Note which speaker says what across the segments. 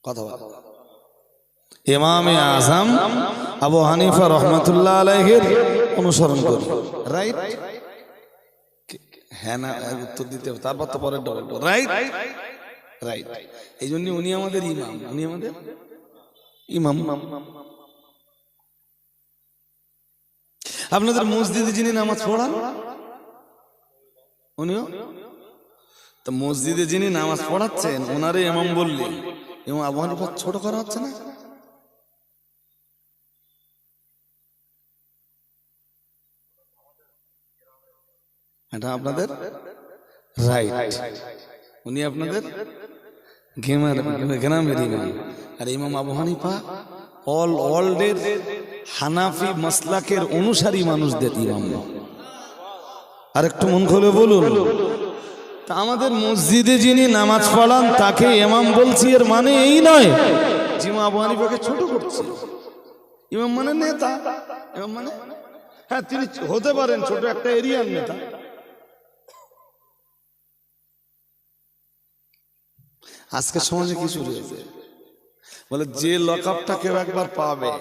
Speaker 1: কথা বল। ইমামে আজম আবু হানিফা রহমাতুল্লাহ আলাইহির অনুসরণ করি, রাইট? হ্যাঁ না উত্তর দিতে হবে, তারপর তো পরের ডবল রাইট রাইট। এই জন্য উনি আমাদের ইমাম, উনি আমাদের ইমাম। আপনাদের মসজিদে যিনি নামাজ পড়ান উনিও তো, মসজিদে যিনি নামাজ পড়াচ্ছেন ওনারে ইমাম বললে এবং আবু হানিফা ছোট করা হচ্ছে না? এটা আপনাদের রাইট, উনি আপনাদের গ্রামের ইমাম। আর ইমাম আবু হানিফা অল ওয়ার্ল্ডের হানাফি মাসলাকের অনুসারী মানুষদের ইমাম। আর একটু মন খুলে বলুন, তা আমাদের মসজিদে যিনি নামাজ পড়ান তাকে ইমাম বলছি, এর মানে এই নয় যে ইমাম আবু হানিফাকে ছোট করছে। ইমাম মানে নেতা, ইমাম মানে হ্যাঁ তিনি হতে পারেন ছোট একটা এরিয়ার নেতা। আজকে সমাজে কি শুরু হয়েছে বলে, যে লকআপটা কেউ একবার পাবে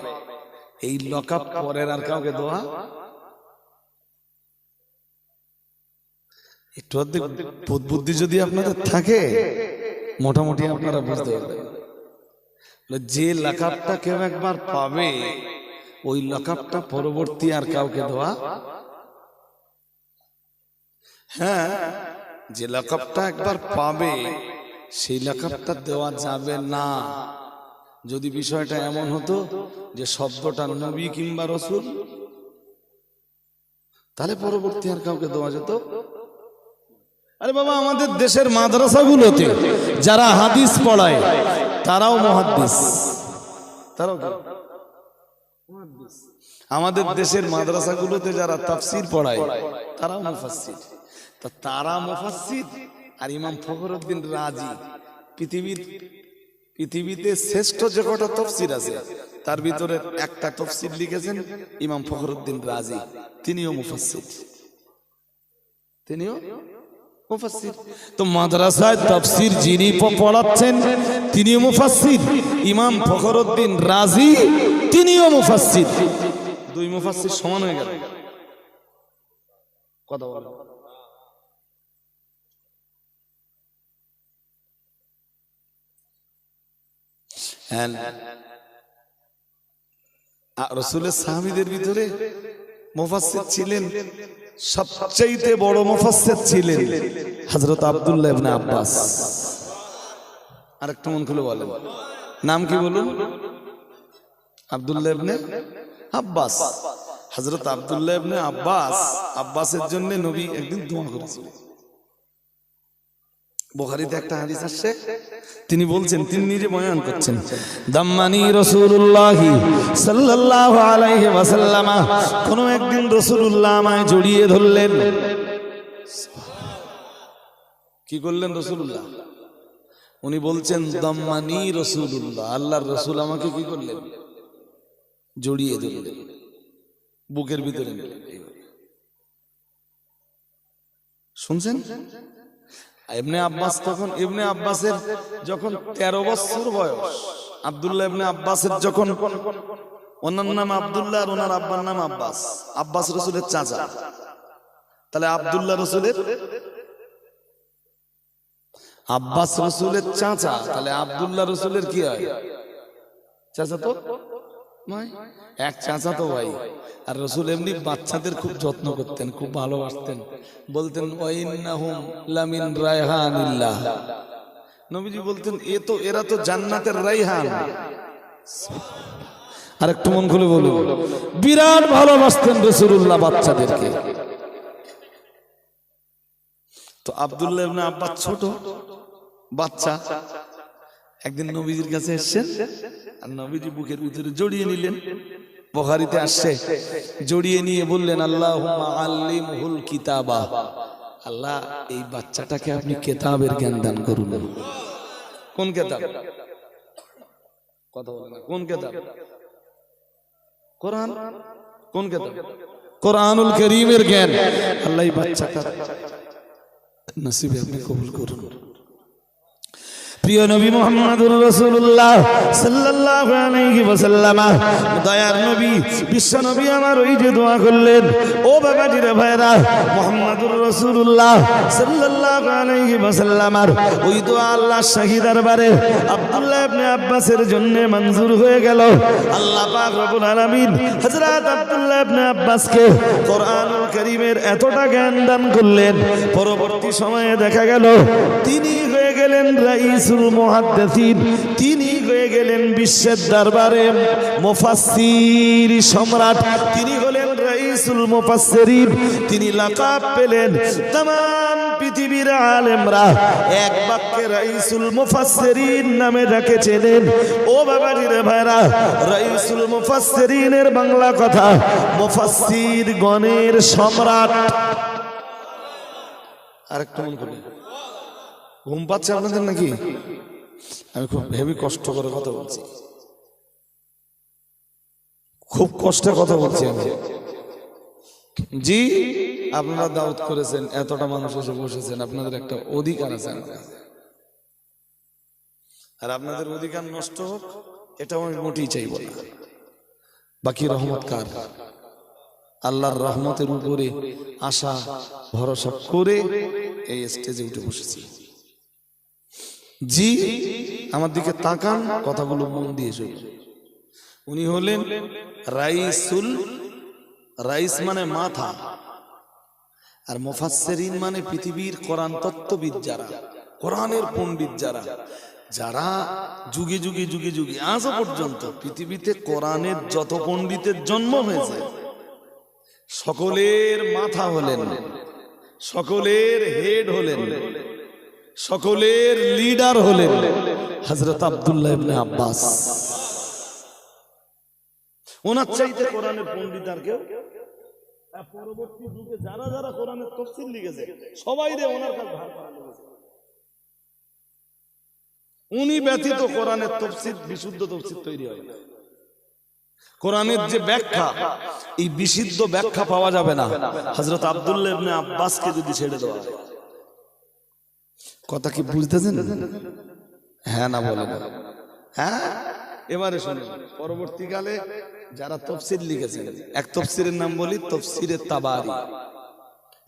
Speaker 1: এই লকআপ পরের আর কাউকে দেওয়া। একটু বুদ্ধি যদি আপনাদের থাকে মোটামুটি আপনারা বুঝতে পারবেন, যে লকআপটা কেউ একবার পাবে ওই লকআপটা পরবর্তী আর কাউকে দেওয়া। হ্যাঁ, যে লকআপটা একবার পাবে সেই লকআপটা দেওয়া যাবে না যদি বিষয়টা এমন হতো যে শব্দটা নবী কিংবা রাসূল, তাহলে পরবর্তী আর কাউকে দেওয়া যেত। আরে বাবা, আমাদের দেশের মাদ্রাসাগুলোতে যারা হাদিস পড়ায় তারাও মুহাদ্দিস, তারাও মুহাদ্দিস। আমাদের দেশের মাদ্রাসাগুলোতে যারা তাফসীর পড়ায় তারাও মুফাসসির। তা তারা মুফাসসির আর ইমাম ফখরুদ্দিন রাজি পৃথিবীতে শ্রেষ্ঠ যে কটা তাফসীর আছে তার ভিতরে একটা তাফসীর লিখেছেন ইমাম ফখরুদ্দিন রাজি, তিনিও মুফাসসির, তিনিও মুফাসসির। তো মাদ্রাসায় তাফসীর যিনি পড়াচ্ছেন তিনিও মুফাসসির, ইমাম ফখরুদ্দিন রাজি তিনিও মুফাসসির। দুই মুফাসসির সমান হয়ে গেল। কথা বলো। রাসূলের সাহাবীদের ভিতরে মুফাসসির ছিলেন, সবচেয়ে বড় মুফাসসির ছিলেন হযরত আব্দুল্লাহ ইবনে আব্বাস। আরেকটু মন খুলে বলেন, নাম কি বলুন? আব্দুল্লাহ ইবনে আব্বাস। হযরত আব্দুল্লাহ ইবনে আব্বাস, আব্বাসের জন্য নবী একদিন দোয়া করেছিলেন। বুখারীতে একটা হাদিস আছে, তিনি বলছেন, তিনি নিজে বয়ান করছেন, দাম্মানি রাসূলুল্লাহ সাল্লাল্লাহু আলাইহি ওয়াসাল্লাম, কোন একদিন রাসূলুল্লাহ আমায় জড়িয়ে ধরলেন। কি করলেন রাসূলুল্লাহ? উনি বলছেন দাম্মানি রাসূলুল্লাহ, আল্লাহর রাসূল আমাকে কি করলেন? জড়িয়ে ধরলেন, বুকের ভিতরে নিলেন। শুনছেন? ইবনে আব্বাস তখন, ইবনে আব্বাসের যখন 13 বছর বয়স, আব্দুল্লাহ ইবনে আব্বাসের যখন, ওনার নাম আব্দুল্লাহ আর ওনার আব্বার নাম আব্বাস। আব্বাস রাসূলের চাচা, তাহলে আব্দুল্লাহ রাসূলের, আব্বাস রাসূলের চাচা, তাহলে আব্দুল্লাহ রাসূলের কি হয়? চাচা তো নয়, এক চাচা তো ভাই। আর রাসূল এমনি বাচ্চাদের খুব যত্ন করতেন, খুব ভালোবাসতেন, বলতেন ওয়াইন্নাহুম লামিন রায়হানিল্লাহ। নবীজি বলতেন এরা তো জান্নাতের রায়হান। আর একটু মন খুলে বলুন, বিরাট ভালোবাসতেন রাসূলুল্লাহ বাচ্চাদেরকে। তো আব্দুল্লাহ ইবনে আব্বাস ছোট বাচ্চা, একদিন নবীজির কাছে এসেছেন আর নবীজি বুকের ভিতরে জড়িয়ে নিলেন। বুখারীতে আসছে, জড়িয়ে নিয়ে বললেন আল্লাহুম্মা আল্লিমহুল কিতাবা, আল্লাহ এই বাচ্চাটাকে আপনি কিতাবের জ্ঞান দান করুন। কোন কিতাব? কথা বলেন না, কোন কিতাব? কোরআন। কোন কিতাব? কোরআনুল কারীমের জ্ঞান। আল্লাহ এই বাচ্চাটা নসিবে আপনি কবুল করুন। প্রিয় নবী মুহাম্মদুর রাসূলুল্লাহ সাল্লাল্লাহু আলাইহি ওয়াসাল্লাম, দয়ার নবী বিশ্ব নবী আমার ওই যে দোয়া করলেন, ও বাবাজিরা ভাইরা, মুহাম্মদুর রাসূলুল্লাহ সাল্লাল্লাহু আলাইহি ওয়াসাল্লাম ওই দোয়া আল্লাহ শাহী দরবারে আব্দুল্লাহ ইবনে আব্বাসের জন্য মঞ্জুর হয়ে গেল। আল্লাহ পাক রব্বুল আলামিন হযরত আব্দুল্লাহ ইবনে আব্বাসকে কোরআনুল কারীমের এতটা জ্ঞান দান করলেন, পরবর্তী সময়ে দেখা গেল তিনি হয়ে গেলেন রাইসুল মুহাদ্দিসিন, তিনি হয়ে গেলেন বিশ্বের দরবারে মুফাসসির সম্রাট, তিনি হলেন রাইসুল মুফাসসিরিন। তিনি লাকাব পেলেন, तमाम পৃথিবীর আলেমরা এক বাক্যে রাইসুল মুফাসসিরিন নামে ডাকেছিলেন। ও বাবাজিরে ভাইরা, রাইসুল মুফাসসিরিনের বাংলা কথা মুফাসসির গণের সম্রাট। আরেকটু মন করবেন, ঘুম পাচ্ছে আপনাদের নাকি? আমি খুব হেভি কষ্ট করে কথা বলছি, খুব কষ্টে কথা বলছি আমি। জি, আপনারা দাওয়াত করেছেন, এতটা মানুষ এসে বসেছেন, আপনাদের একটা অধিকার আছে আমার কাছে। আর আপনাদের অধিকার নষ্ট হোক এটাও আমি মোটেই চাইব না। বাকি রহমত কার? আল্লাহর রহমতের উপরে আশা ভরসা করে এই স্টেজে উঠে বসেছি। জি, আমার দিকে তাকান, কথাগুলো মন দিয়ে শুনুন। উনি হলেন রাইসুল, রাইস মানে মাথা, আর মুফাসসিরিন মানে পৃথিবীর কোরআন তত্ত্ববিদ যারা, কোরআনের পণ্ডিত যারা, যারা যুগে যুগে যুগে যুগে আজও পর্যন্ত পৃথিবীতে কোরআনের যত পণ্ডিতের জন্ম হয়েছে সকলের মাথা হলেন, সকলের হেড হলেন, সকলের লিডার হলেন হযরত আব্দুল্লাহ ইবনে আব্বাস। ওনার চাইতে কোরআনের পণ্ডিত আর কেউ, পরবর্তী যুগে যারা যারা কোরআনের তাফসীর লিখেছে সবাই রে ওনার কাছে ধার করা লেগেছে। উনি ব্যতীত কোরআনের তাফসীর, বিশুদ্ধ তাফসীর তৈরি হয় না। কোরআনের যে ব্যাখ্যা, এই বিশুদ্ধ ব্যাখ্যা পাওয়া যাবে না হযরত আব্দুল্লাহ ইবনে আব্বাসকে যদি ছেড়ে দেওয়া হয়। কথা কি বুঝতেছেন? হ্যাঁ না বলেন? হ্যাঁ, এবারে শুনুন। পরবর্তীকালে যারা তাফসীর লিখেছেন, এক তাফসীরের নাম বলি তাফসীরে তাবারি,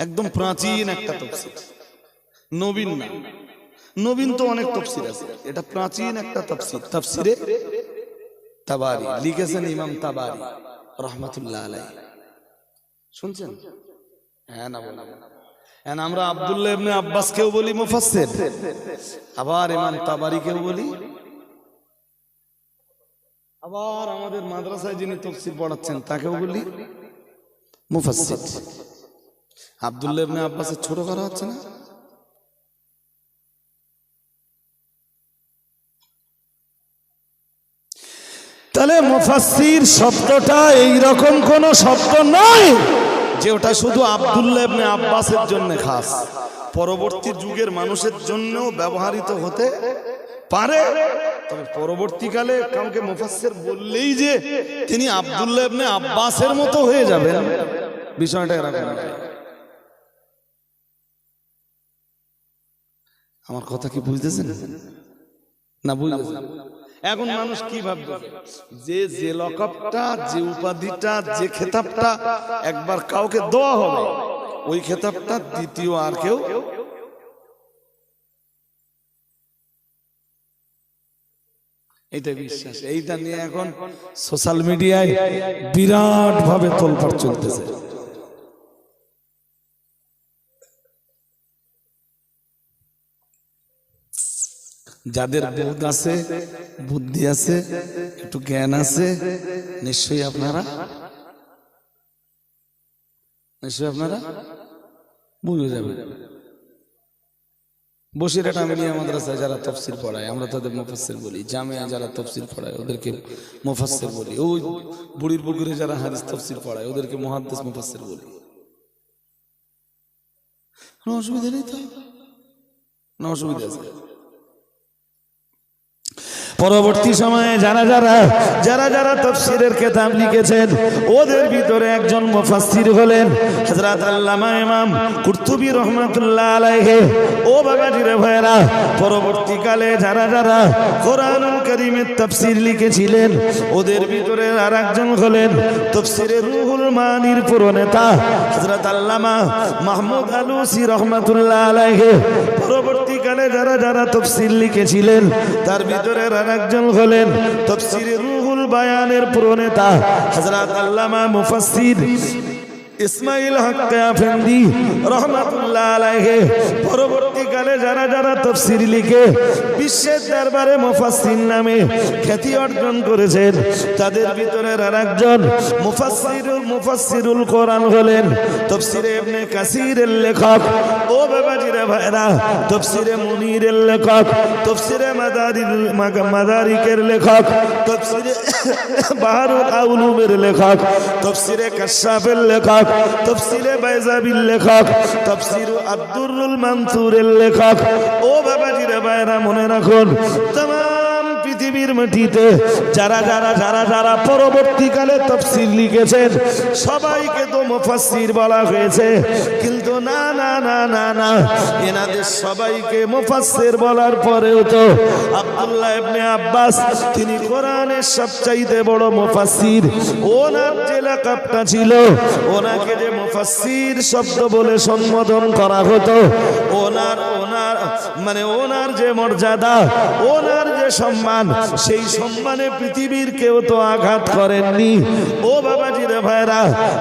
Speaker 1: একদম প্রাচীন একটা তাফসীর, নবীন না। নবীন তো অনেক তাফসীর আছে, এটা প্রাচীন একটা তাফসীর, তাফসীরে তাবারি লিখেছেন ইমাম তাবারি রাহমাতুল্লাহ আলাইহি। শুনছেন? হ্যাঁ না বলেন? আমরা আব্দুল্লাহ ইবনে আব্বাসকেও বলি মুফাসসির, আবার ইমাম তাবারিকেও বলি, আবার আমাদের মাদ্রাসায় যিনি তাফসীর পড়াচ্ছেন তাকেও বলি মুফাসসির। আব্দুল্লাহ ইবনে আব্বাসের ছোট করা হচ্ছে না? তাহলে মুফাসসির শব্দটা এইরকম কোন শব্দ নয় যে ওটা শুধু আব্দুল্লাহ ইবনে আব্বাসের জন্য খাস, পরবর্তী যুগের মানুষের জন্যও ব্যবহৃত হতে পারে। তবে পরবর্তীকালে কাউকে মুফাসসির বললেই যে তিনি আব্দুল্লাহ ইবনে আব্বাসের মতো হয়ে যাবেন, বিষয়টা এরকম নয়। আমার কথা কি বুঝতেছেন না বুঝতেছেন? এখন মানুষ কি ভাববে, যে লকবটা, যে উপাধিটা, যে খেতাবটা একবার কাউকে দেওয়া হবে, ওই খেতাবটা দ্বিতীয় আর কেউ, এইটা বিশ্বাস। এইটা নিয়ে এখন সোশ্যাল মিডিয়ায় বিরাট ভাবে তোলপাড় চলতেছে। যাদের বোধ আছে, বুদ্ধি আছে, একটু জ্ঞান আছে, নিশ্চয়ই আপনারা বুঝে যাবেন। বসিরহাট আমিনিয়া মাদ্রাসায় যারা তাফসীর পড়ায় আমরা তাদের মুফাসসির বলি, জামিয়া যারা তাফসীর পড়ায় ওদেরকে মুফাসসির বলি, ওই বুড়ির পুকুরে যারা হাদিস তাফসীর পড়ায় ওদেরকে মুহাদ্দিস মুফাসসির বলি। কোনো অসুবিধা নেই তো? না অসুবিধা আছে? পরবর্তী সময়ে যারা যারা যারা যারা তাফসীরের কিতাব লিখেছেন ওদের ভিতরে একজন মুফাসসির হলেন হযরত আল্লামা ইমাম কুরতুবী রাহমাতুল্লাহ আলাইহি। ও বাবাজি রে ভাইরা, পরবর্তীকালে যারা যারা কোরআনুল কারীমের তাফসীর লিখেছিলেন ওদের ভিতরে আরেকজন হলেন তাফসীরে রুহুল মানির প্রণেতা হযরত আল্লামা মাহমুদ আলুসি রাহমাতুল্লাহ আলাইহি। পরবর্তীকালে যারা যারা তাফসীর লিখেছিলেন তার ভিতরে আরেকজন হলেন তাফসীরে রুহুল বায়ানের প্রণেতা হযরত আল্লামা মুফাসসির ইসমাইল হক আফেন্দি রহমাতুল্লাহ আলাইহি। পরবর্তীকালে যারা যারা তাফসীর লিখে বিশ্বের দরবারে মুফাসসির নামে খ্যাতি অর্জন করেছেন তাদের ভিতরে আরেকজন মুফাসসিরুল কোরআন হলেন তাফসীরে ইবনে কাসিরের লেখক। ও বাবাজিরা ভাইরা, তাফসীরে মুনিরের লেখক, তাফসীরে মাদারিকের লেখক, তাফসীরে বাহরুল আউলুমের লেখক, তাফসীরে কাশাফের লেখক, তাফসীরে বাইজাবির লেখক, তাফসীর আব্দুরুল মানসুরের লেখক। ও বাবাজিরা ভাইরা, মনে রাখুন तमाम পৃথিবীর মাটিতে যারা যারা যারা যারা পরবর্তীকালে তাফসীর লিখেছেন সবাইকে তো মুফাসসির বলা হয়েছে, কিন্তু না না না না না, এনাদের সবাইকে মুফাসসির বলার পরেও তো আব্দুল্লাহ ইবনে আব্বাস তিনি কোরআনের সবচাইতে বড় মুফাসসির। ওনার যে লাকাবটা ছিল, ওনাকে যে মুফাসসির শব্দ বলে সম্বোধন করা হতো, ওনার ওনার মানে ওনার যে মর্যাদা, ওনার যে সম্মান, সেই সম্মানে পৃথিবীর কেউ তো আঘাত করেননি। ও বাবাজিরা ভাইরা,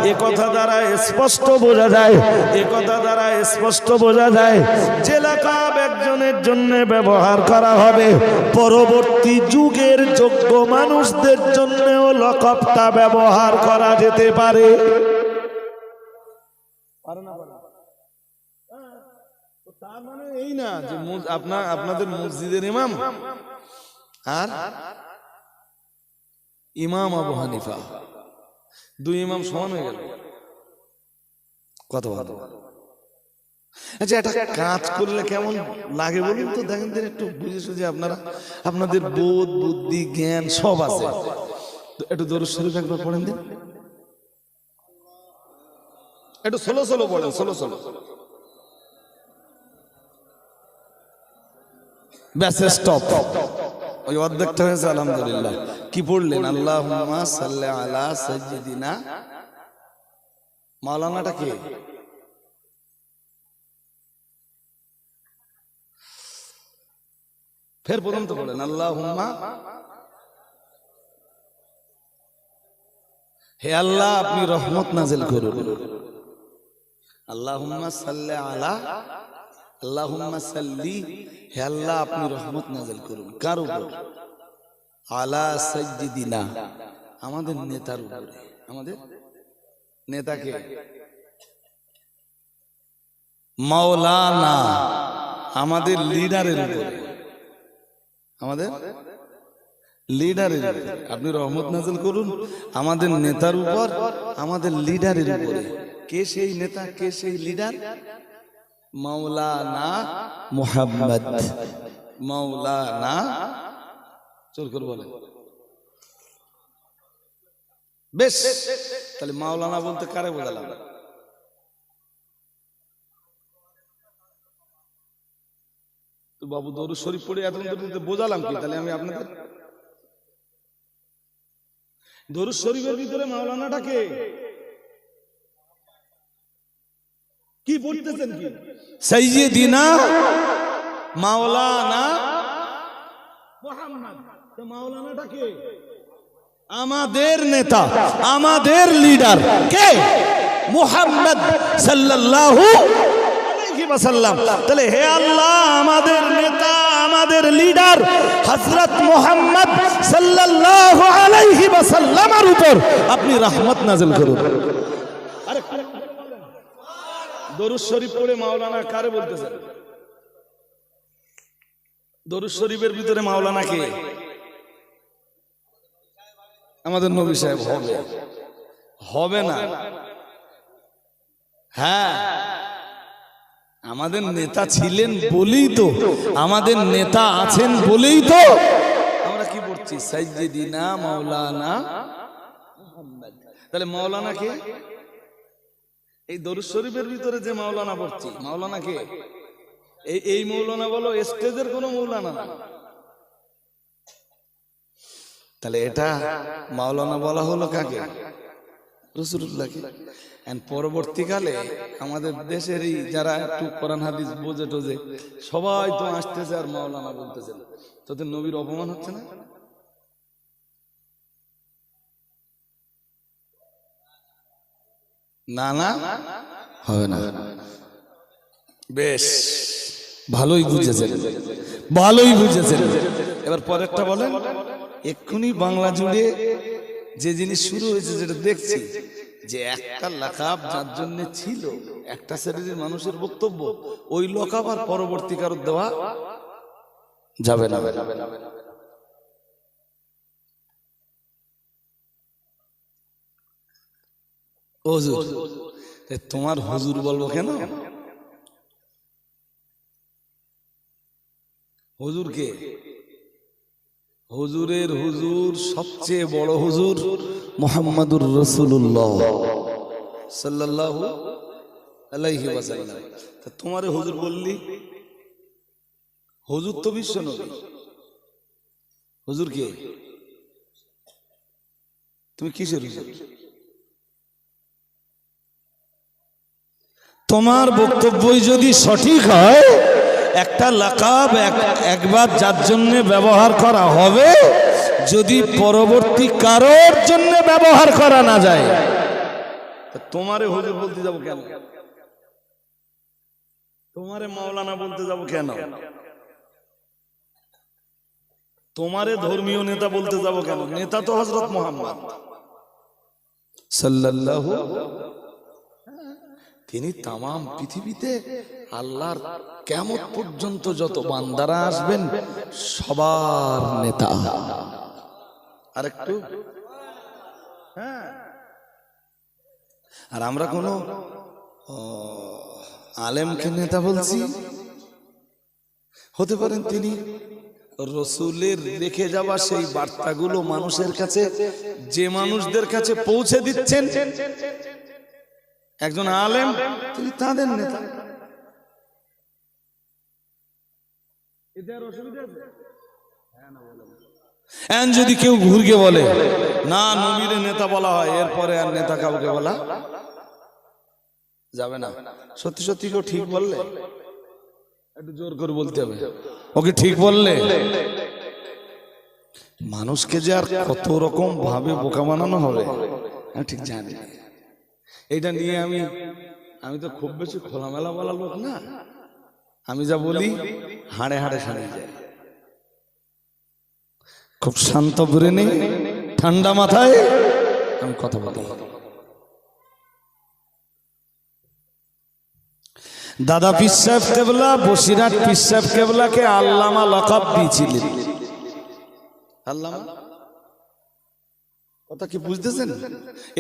Speaker 1: এ কথা দ্বারা স্পষ্ট বোঝা যায়, এ কথা দ্বারা স্পষ্ট বোঝা যায় যে লাকাব একজনের জন্য ব্যবহার করা হবে, পরবর্তী যুগের যোগ্য মানুষদের জন্যও লাকাবটা ব্যবহার করা যেতে পারে। তার মানে এই না যে আপনাদের মসজিদের ইমাম আর ইমাম আবু হানিফা, দুই ইমাম সমান হয়ে গেল। কত ভালো। আচ্ছা, এটা কাজ করলে কেমন লাগে বলুন তো, দেখেন দিন একটু বুঝে সুঝে আপনারা, আপনাদের বোধ বুদ্ধি জ্ঞান সব আছে, একটু দরুদ শরীফ একবার পড়েন দিন, একটু ষোলো ষোলো পড়েন, ষোলো ষোলো। ব্যাস, স্টপ। ওই অর্ধেকটা হয়েছে আলহামদুলিল্লাহ। কি পড়লেন? আল্লাহুম্মা সাল্লি আলা সাইয়্যিদিনা। মাওলানাটা কে? ফের প্রথম তো বলেন আল্লাহুম্মা। হে আল্লাহ, আপনি রহমত নাজিল করুন। আল্লাহুম্মা সাল্লি আলা, আল্লাহুম্মা সাল্লি, হে আল্লাহ আপনি রহমত নাজিল করুন। কার উপর? আলা সাইয়্যিদিনা, আমাদের নেতার উপরে। আমাদের নেতাকে মাওলানা, আমাদের লিডারের উপরে, আমাদের লিডারের উপরে আপনি রহমত নাজিল করুন, আমাদের নেতার উপর, আমাদের লিডারের উপরে। কে সেই নেতা, কে সেই লিডার? মাওলানা মুহাম্মদ, মাওলানা। চল করে বলে বেশ। তাহলে মাওলানা বলতে কারে বোঝালাম? তো বাবু দরুদ শরীফ পড়ে এতক্ষণ বোঝালাম কি? তাহলে আমি আপনাদের দরুদ শরীফের ভিতরে মাওলানাটাকে কি পড়তেছেন? কি সাইয়্যিদিনা মাওলানা মুহাম্মদ। তো মাওলানাটা কে? আমাদের নেতা, আমাদের লিডার কে? মুহাম্মদ সাল্লাল্লাহু আলাইহি ওয়াসাল্লাম। তাহলে হে আল্লাহ, আমাদের নেতা, আমাদের লিডার হযরত মুহাম্মদ সাল্লাল্লাহু আলাইহি ওয়াসাল্লামের উপর আপনি রহমত নাযিল করুন। আরে দরুদ শরীফ পড়ে মাওলানা কারে বলতেছেন? দরুদ শরীফের ভিতরে মাওলানা কে? আমাদের নবী সাহেব। হবে হবে না? হ্যাঁ, আমাদের নেতা ছিলেন বলেই তো, আমাদের নেতা আছেন বলেই তো আমরা কি পড়ছি সাইয়্যিদিনা মাওলানা মুহাম্মদ। তাহলে মাওলানা কে? এই দরুদ শরীফের ভিতরে যে মাওলানা পড়ছি, মাওলানা কে? এই মাওলানা বলো, স্টেজের কোন মাওলানা না। তাহলে এটা মাওলানা বলা হলো কাকে? রাসূলুল্লাহকে। পরবর্তীকালে আমাদের দেশের এই যারা একটু কোরআন হাদিস বোঝে টোঝে সবাই তো আসতেছে আর মাওলানা বলতেছে, তোদের নবীর অপমান হচ্ছে না? না না হবে না। বেশ ভালোই বুঝেছেন, ভালোই বুঝেছেন। এবার পরেরটা বলেন। এক্ষুনি বাংলা জুড়ে যে জিনিস শুরু হয়েছে যেটা দেখছি, যে একটা লাকাব যার জন্য ছিল একটা শ্রেণীর মানুষের বক্তব্য, ওই লাকাব আর পরবর্তী কারো দেওয়া যাবে না। হুজুর, তোমার হুজুর বলবো কেন? হুজুর কে? হুজুরের হুজুর সবচেয়ে বড় হুজুর মুহাম্মাদুর রাসূলুল্লাহ সাল্লাল্লাহু আলাইহি ওয়াসাল্লাম। তা তোমারে হুজুর বললি, হুজুর তো বিশ্ব নবী। হুজুর কে? তুমি কিসের হুজুর? তোমার বক্তব্যই যদি সঠিক হয়, একটা লাকাব একবার যার জন্য ব্যবহার করা হবে, যদি পরবর্তী কারোর জন্য ব্যবহার করা না যায়, তোমারে হুজুর বলতে যাব কেন? তোমারে মাওলানা বলতে যাব কেন? তোমারে ধর্মীয় নেতা বলতে যাব কেন? নেতা তো হযরত মুহাম্মদ সাল্লাল্লাহু, তিনি তামাম পৃথিবীতে আল্লাহর কিয়ামত পর্যন্ত যত বান্দারা আসবেন সবার নেতা। আরেকটু হ্যাঁ, আর আমরা কোন আলেমকে নেতা বলছি? হতে পারেন তিনি রসুলের রেখে যাওয়া সেই বার্তাগুলো মানুষের কাছে, যে মানুষদের কাছে পৌঁছে দিচ্ছেন, একজন আলেম, তিনি তাদের নেতা। যদি কেউ ঘুরকে বলে না নবীর নেতা বলা হয়, এরপরে আর নেতা কাউকে বলা যাবে না। সত্যি সত্যি কেউ ঠিক বললে একটু জোর করে বলতে হবে, ওকে ঠিক বললে। মানুষকে যে আর কত রকম ভাবে বোকা বানানো হবে আমি ঠিক জানি। এইটা নিয়ে আমি তো খুব বেশি খোলামেলা বলা লোক না। আমি যা বলি হাড়ে হাড়ে সারিয়ে যায়। খুব শান্ত ব্রেনে ঠান্ডা মাথায় আমি কথা বলি। দাদা পীর সাহেব কেবলা বসিরহাট পীর সাহেব কেবলাকে আল্লামা লকাব দিয়েছিলেন। আল্লামা কথা কি বুঝতেছেন?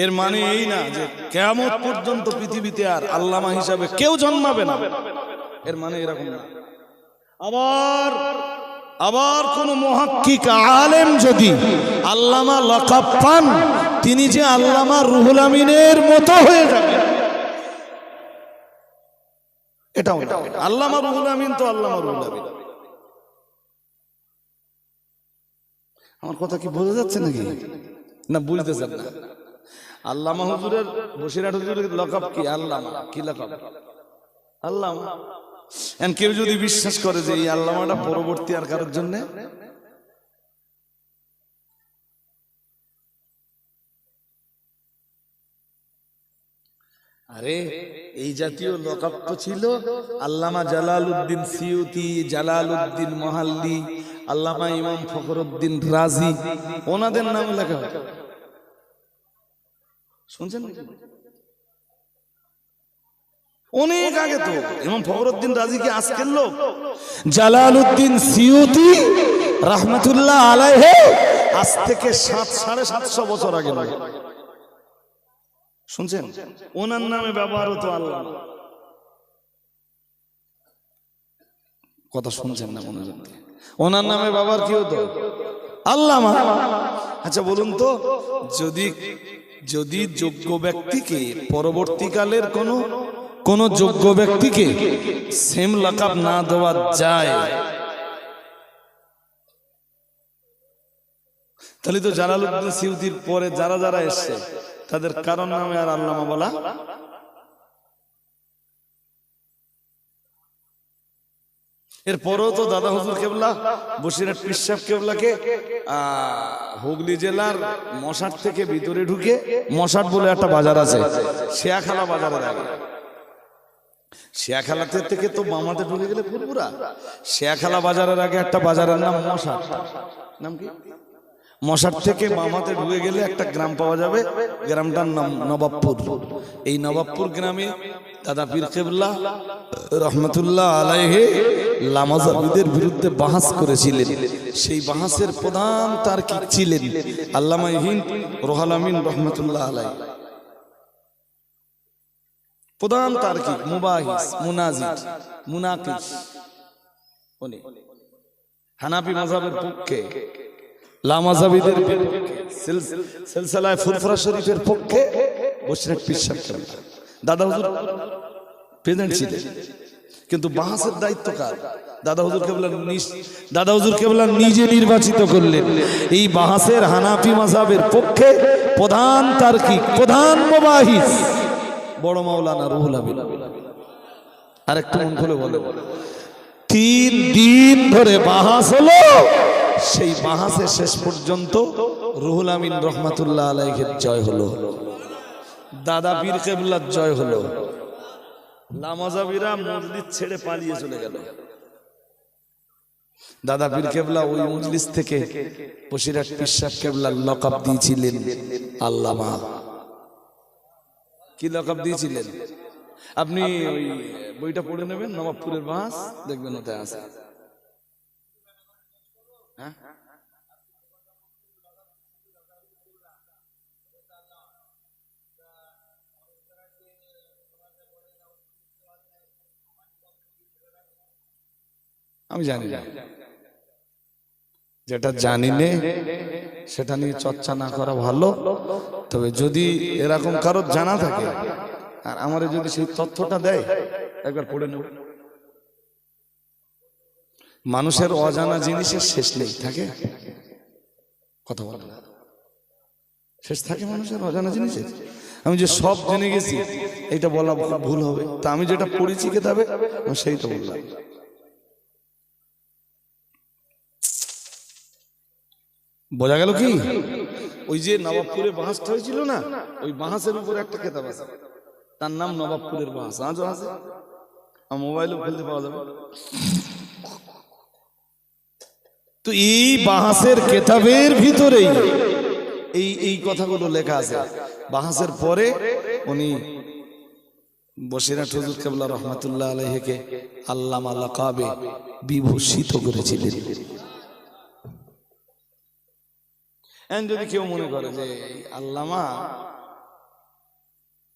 Speaker 1: এর মানে এই না যে কিয়ামত পর্যন্ত পৃথিবীতে আর আল্লামা হিসাবে কেউ জন্মাবে না, এর মানে এরকম না। আবার কোন মুহাক্কিক আলেম যদি আল্লামা লকাব পান, তিনি যে আল্লামা রুহুল আমিনের মতো হয়ে যাবেন এটাও না। আল্লামা রুহুল আমিন তো আল্লামা রুহুল আমিন। আমার কথা কি বোঝা যাচ্ছে নাকি? না বুঝতেছেন না? আল্লামা হুজুরের বসিরহাট হুজুরের লকাব কি? আল্লামা। কি লকাব? আল্লামা। কেউ যদি বিশ্বাস করে যে এই আল্লামাটা পরবর্তী আর কারোর জন্য, আরে এই জাতীয় লকাব তো ছিল আল্লামা জালালউদ্দিন সিউতি, জালালউদ্দিন মহাল্লি, আল্লামা ইমাম ফখরুদ্দিন রাজি, ওনাদের নাম লেখা শুনছেন? অনেক আগে তো। ইমাম ফখরুদ্দিন রাজি কি আজকের লোক? জালালউদ্দিন সিউতি রাহমাতুল্লাহ আলাইহি আজ থেকে 750 বছর আগে লাগে। শুনছেন? ওনার নামে ব্যবহার হতো আল্লাহ। কথা শুনছেন না? ওনার নামে ব্যবহার কি হতো? আল্লামা। আচ্ছা বলুন তো, যদি যদি যোগ্য ব্যক্তিকে পরবর্তীকালের কোন যোগ্য ব্যক্তিকে সেম লাকাব না দেওয়া যায়, তাহলে তো জালালউদ্দিন সিউতির পরে যারা যারা এসছে তাদের কারণ নামে আর আল্লামা বলা। এরপরও তো দাদা হুজুর কেবলা বসিরহাট পীর সাহেব কেবলাকে হুগলি জেলার মশাট থেকে ভিতরে ঢুকে, মশাট বলে একটা বাজার আছে, শেয়াখালা বাজারের আগে, শেয়াখালাতে থেকে তো বামাতে ঢুকে গেলে ফুরপুরা, শেয়াখালা বাজারের আগে একটা বাজারের নাম মশাট, নাম কি? মশাট থেকে বামাতে ঢুকে গেলে একটা গ্রাম পাওয়া যাবে, গ্রামটার নাম নবাবপুর। এই নবাবপুর গ্রামে দাদা পীর কেবলা রহমতুল্লাহ আলাইহি লামাজাবিদের বিরুদ্ধে বাহাস করেছিলেন। সেই বাহাসের প্রধান তার্কিক ছিলেন আল্লামা হিন্দ রুহুল আমিন রহমতুল্লাহ আলাইহি। প্রধান তার্কিক, মুবাহিস, মুনাজির, মুনাকিশ উনি। হানাফি মাযহাবের পক্ষে, লামাজাবিদের বিরুদ্ধে, সিলসিলায়ে ফুরফুরা শরীফের পক্ষে বসিরহাট পীর সাহেব কেবলা দাদা হুজুর প্রেজেন্ট ছিলেন। কিন্তু বাহাসের দায়িত্ব কার? দাদা হুজুর কেবলা নিজে নির্বাচিত করলেন এই বাহাসের হানাফি মাযহাবের পক্ষে প্রধান তার্কিক, প্রধান মুবাহিস বড় মাওলানা রুহুল আমিন। আরেকটু মন খুলে বলে, 3 দিন ধরে বাহাস হলো। সেই বাহাসে শেষ পর্যন্ত রুহুল আমিন রহমাতুল্লাহ আলাইহির জয় হলো, দাদা পীর কেবলার জয় হলো। লামাজাবিরা মজলিস ছেড়ে পালিয়ে চলে গেল। দাদা পীর কেবলা ওই মজলিস থেকে বসিরহাট পীর সাহেব কেবলার লকাব দিয়েছিলেন আল্লামা। কি লকাব দিয়েছিলেন? আপনি ওই বইটা পড়ে নেবেন, নবাবপুরের বাহাস, দেখবেন ওতে আছে। হ্যাঁ, আমি জানি না, যেটা জানি না সেটা নিয়ে চর্চা না করা ভালো। তবে যদি এরকম কারোর জানা থাকে আর আমার যদি সেই তথ্যটা দেয়, একবার পড়ে নেব। মানুষের অজানা জিনিসের শেষ নেই, থাকে কথা বলে না, শেষ থাকে মানুষের অজানা জিনিসের। আমি যে সব জেনে গেছি এটা বলা ভুল হবে, তা আমি যেটা পড়েছি কিতাবে আমি সেইটা বললাম। বোঝা গেল কি? ওই যে নবাবপুরে বাহাসটা হয়েছিল না, ওই বাহাসের উপরে একটা কিতাব আছে, তার নাম নবাবপুরের বাহাস, আজও আছে, মোবাইলেও ফেলতে পাওয়া যাবে। তো এই বাহাসের কিতাবের ভিতরেই এই কথাগুলো লেখা আছে। বাহাসের পরে উনি বসিরহাট হুজুর কেবলা রহমাতুল্লাহ আলাইহিকে আল্লামা লাকাবে বিভূষিত করেছিলেন। যদি কেউ মনে করে যে আল্লামা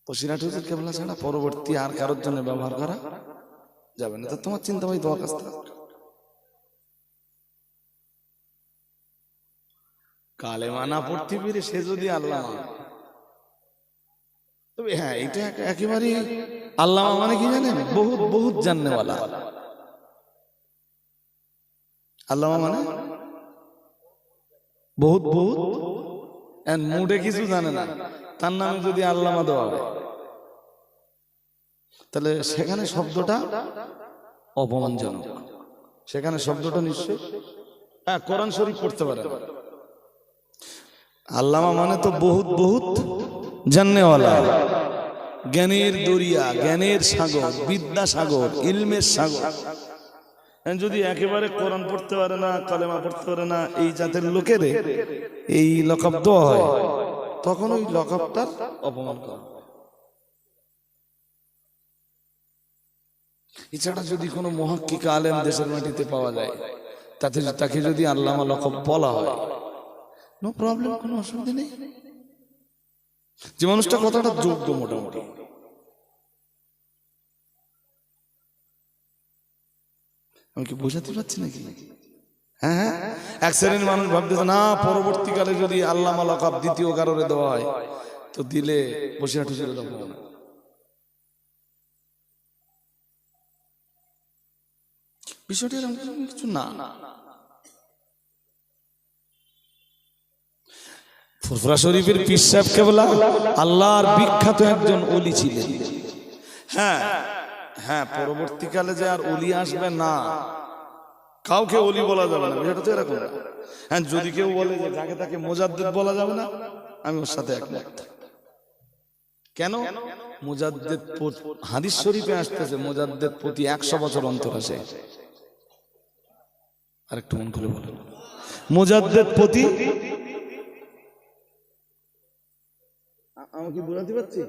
Speaker 1: বসিরহাট হুজুর কেবলা ছাড়া পরবর্তী আর কারোর জন্য ব্যবহার করা যাবে না, তো তোমার চিন্তা ভাই দোয়া কাজটা কালেমা না পড়তে পেরে সে যদি আল্লামা, তবে হ্যাঁ এটা একেবারে আল্লামা মানে কি জানেন? বহুত বহুত জাননেওয়ালা। আল্লামা মানে বহুত বহুত, মুডে কিছু জানে না, তার নামে যদি আল্লামা দেওয়া হয় তাহলে সেখানে শব্দটা অপমানজনক, সেখানে শব্দটা নিশ্চয় কোরআন শরীফ পড়তে পারে। আল্লামা মানে তো বহুত বহুত জাননেওয়ালা, জ্ঞানের দরিয়া, জ্ঞানের সাগর, বিদ্যা সাগর, ইলমের সাগর। যদি একেবারে কোরআন পড়তে পারে না, কালেমা পড়তে পারে না, এই জাতের লোকের এই লকাব দেওয়া হয়, তখন ওই লকাবটার অপমান করা। এছাড়া যদি কোনো মুহাক্কিক আলেম দেশের মাটিতে পাওয়া যায়, তাকে যদি আল্লামা লকাব বলা হয়, নো প্রবলেম, কোনো অসুবিধা নেই। যে মানুষটা কথাটা যোগ্য মোটামুটি। আমি কি বোঝাতে পারছি নাকি? হ্যাঁ হ্যাঁ, এক শ্রেণীর মানুষ ভাবতেছে না পরবর্তীকালে যদি আল্লামা লকাব দ্বিতীয় কারণে দেওয়া হয় তো দিলে বসিরা টুসিরা দেবো না। বিষয়টি এরকম কিছু না। ফুরফুরা শরীফের পীর সাহেব কেবলা আল্লাহর বিখ্যাত একজন ওলি ছিলেন। হ্যাঁ হ্যাঁ, পরবর্তীকালে যে আর ওলি আসবে না, কাউকে ওলি বলা যাবে না, বিষয়টা তো এরকম। হ্যাঁ, যদি কেউ বলে যে যাকে তাকে মুজাদ্দিদ বলা যাবে না, আমি ওর সাথে একমত। কেন? মুজাদ্দিদ হাদিস শরীফে আসতেছে মুজাদ্দিদ প্রতি 100 বছর অন্তর আসে। আরেকটু মন খুলে বলেন, মুজাদ্দিদ প্রতি, আমি কি বোঝাতে পারছি?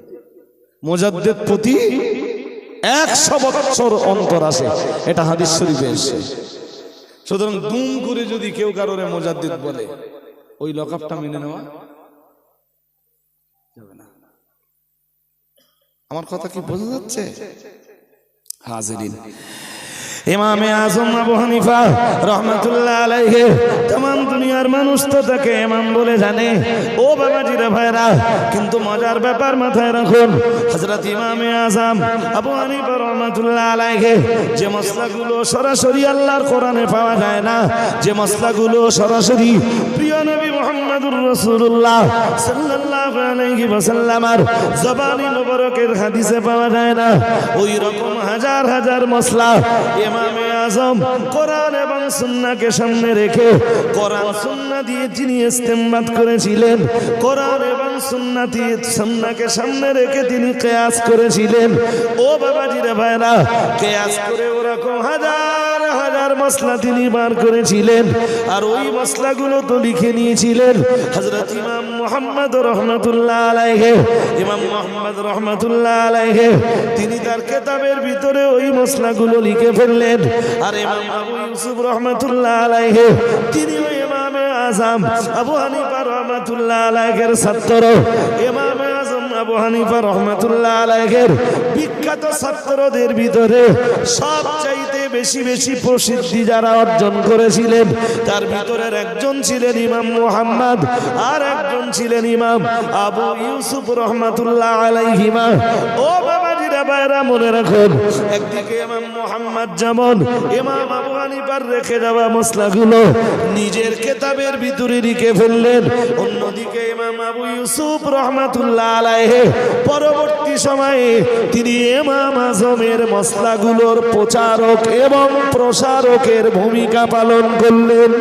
Speaker 1: মুজাদ্দিদ প্রতি 100 বছর অন্তর আসে, এটা হাদিস শরীফে এসেছে। সুতরাং দুম করে যদি কেউ কারোরে মুজাদ্দিদ বলে, ওই লকাবটা মেনে নেওয়া যাবে না। আমার কথা কি বোঝা যাচ্ছে? হাজিরিন, ইমামে আজম আবু হানিফা রহমাতুল্লাহ আলাইহি तमाम দুনিয়ার মানুষ তো তাকে ইমাম বলে জানে। ও বাবাজিরা ভাইরা, কিন্তু মজার ব্যাপার মাথায় রাখুন, হযরত ইমামে আজম আবু হানিফা রহমাতুল্লাহ আলাইহি যে মাসলাগুলো সরাসরি আল্লাহর কোরআনে পাওয়া যায় না, যে মাসলাগুলো সরাসরি প্রিয় নবী মুহাম্মদুর রাসূলুল্লাহ সাল্লাল্লাহু আলাইহি ওয়াসাল্লামের জবানি মুবারকের হাদিসে পাওয়া যায় না, ওই রকম হাজার হাজার মাসলা ইমামে আজম কোরআন এবং সুন্নাহকে সামনে রেখে কোরআন সুন্নাহ দিয়ে তিনি ইস্তেমবাদ করেছিলেন। কোরআন এবং সুন্নাহকে সামনে রেখে তিনি কিয়াস করেছিলেন। ও বাবাজিরা ভাইরা, কিয়াস করে ওরকম হাজার হাজার মাসলা তিনি বার করেছিলেন। আর ওই মাসলাগুলো তো লিখে নিয়েছিলেন হযরত ইমাম মুহাম্মদ রহমাতুল্লাহ আলাইহি। ইমাম মুহাম্মদ রহমাতুল্লাহ আলাইহি তিনি তার কিতাবের ভিতরে ওই মাসলাগুলো লিখে ফেললেন। আর ইমাম আবু ইউসুফ রহমাতুল্লাহ আলাইহি তিনি ওই ইমামে আজম আবু হানিফা রহমাতুল্লাহ আলাইহির ছাত্র। ইমামে আজম আবু হানিফা রহমাতুল্লাহ আলাইহির বিখ্যাত ছাত্রদের ভিতরে সবচাইতে বেশি বেশি প্রসিদ্ধি যারা অর্জন করেছিলেন, তার ভিতরে একজন ছিলেন ইমাম মুহাম্মদ, আর একজন ছিলেন ইমাম আবু ইউসুফ রহমাতুল্লাহ আলাইহিমা। ও বাবাজিরা ভাইরা, মনে রাখুন, একদিকে ইমাম মুহাম্মদ যেমন ইমাম আবু হানিফার রেখে যাওয়া মাসলাগুলো নিজের কিতাবের ভিতরে লিখে ফেললেন, অন্যদিকে ইমাম আবু ইউসুফ রহমাতুল্লাহ আলাইহি পরবর্তী সময়ে তিনি ইমাম আজমের মাসলাগুলোর প্রচারক এবং প্রসারকের ভূমিকা পালন করলেন।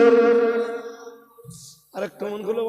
Speaker 1: আরেকটু মন খুলে